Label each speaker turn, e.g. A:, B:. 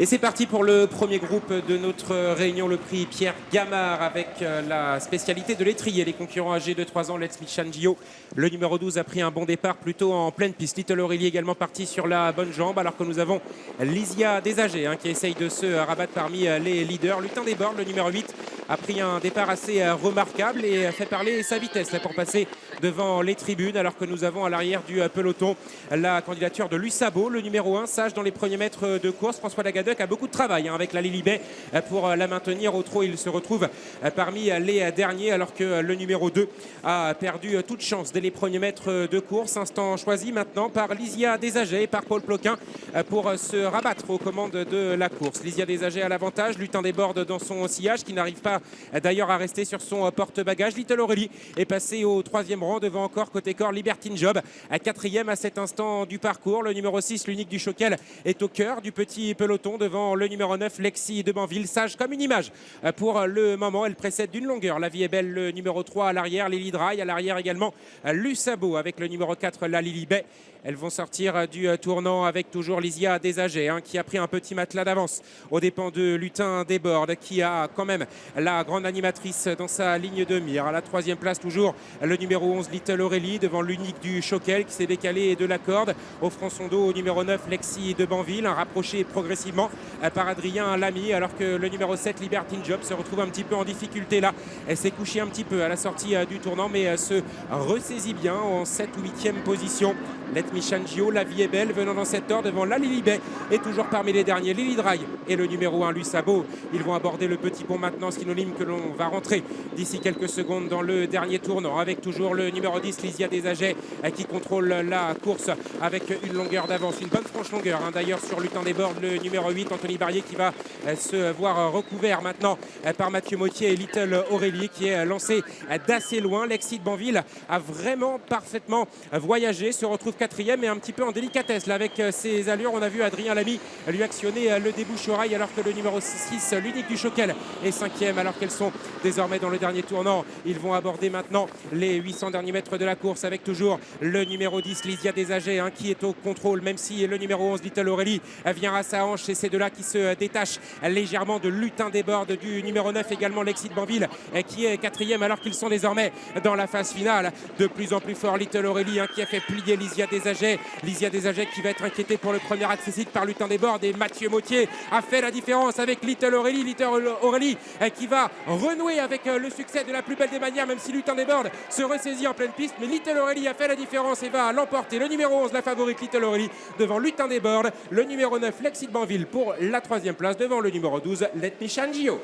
A: Et c'est parti pour le premier groupe de notre réunion, le prix Pierre Gamard, avec la spécialité de l'étrier. Les concurrents âgés de 3 ans, Let's Me Shangio. Le numéro 12 a pris un bon départ plutôt en pleine piste. Little Aurélie également parti sur la bonne jambe, alors que nous avons Lysia Desagers qui essaye de se rabattre parmi les leaders. Lutin des bords, le numéro 8, a pris un départ assez remarquable et fait parler sa vitesse pour passer devant les tribunes, alors que nous avons à l'arrière du peloton la candidature de Lussabo, le numéro 1, sage dans les premiers mètres de course. François Lagadec a beaucoup de travail avec la Lilibet pour la maintenir au trot. Il se retrouve parmi les derniers, alors que le numéro 2 a perdu toute chance dès les premiers mètres de course. Instant choisi maintenant par Lysia Desagers et par Paul Ploquin pour se rabattre aux commandes de la course. Lysia Desagers à l'avantage, Lutin des bords dans son sillage qui n'arrive pas d'ailleurs à rester sur son porte-bagages. Little Aurélie est passé au 3e rang devant encore côté corps Libertine Job à 4e à cet instant du parcours. Le numéro 6, l'unique du Choquel, est au cœur du petit peloton devant le numéro 9, Lexi de Banville, sage comme une image. Pour le moment, elle précède d'une longueur. La vie est belle, le numéro 3 à l'arrière, Lily Dry à l'arrière également, Lussabo avec le numéro 4, la Lilibet. Elles vont sortir du tournant avec toujours Lysia Desagers qui a pris un petit matelas d'avance aux dépens de Lutin des bords, qui a quand même la grande animatrice dans sa ligne de mire. À la 3e place toujours le numéro 11, Little Aurélie, devant l'unique du Choquel qui s'est décalé de la corde. Offrant son dos au numéro 9, Lexi de Banville, rapproché progressivement par Adrien Lamy, alors que le numéro 7, Libertine Job, se retrouve un petit peu en difficulté là. Elle s'est couchée un petit peu à la sortie du tournant, mais se ressaisit bien en 7 ou 8e position. Let Me Shangio, la vie est belle, venant dans cette heure devant la Lilibet et toujours parmi les derniers, Lily Dry et le numéro 1, Lussabo. Ils vont aborder le petit pont maintenant, synonyme que l'on va rentrer d'ici quelques secondes dans le dernier tournant, avec toujours le numéro 10, Lysia Desagers, qui contrôle la course avec une longueur d'avance, une bonne franche longueur d'ailleurs sur Lutin des bords, le numéro 8, Anthony Barrier, qui va se voir recouvert maintenant par Mathieu Mottier et Little Aurélie, qui est lancé d'assez loin. Lexi de Banville a vraiment parfaitement voyagé, se retrouve 4e et un petit peu en délicatesse là avec ses allures. On a vu Adrien Lamy lui actionner le débouche-oreille, alors que le numéro 6, l'unique du Choquel, est 5e, alors qu'elles sont désormais dans le dernier tournant. Ils vont aborder maintenant les 800 derniers mètres de la course avec toujours le numéro 10, Lysia Desagers, qui est au contrôle, même si le numéro 11, Little Aurélie, vient à sa hanche. Et c'est de là qui se détache légèrement de Lutin des bords, du numéro 9 également, Lexi de Banville, qui est 4e, alors qu'ils sont désormais dans la phase finale. De plus en plus fort, Little Aurélie qui a fait plier Lysia Desagers. Lysia Desagers qui va être inquiétée pour le premier accessible par Lutin des bords, et Mathieu Mottier a fait la différence avec Little Aurélie. Little Aurélie qui va renouer avec le succès de la plus belle des manières, même si Lutin des bords se ressaisit en pleine piste. Mais Little Aurélie a fait la différence et va l'emporter. Le numéro 11, la favorite Little Aurélie, devant Lutin des bords. Le numéro 9, Lexi de Banville, pour la 3e place, devant le numéro 12, Let Me Shangio.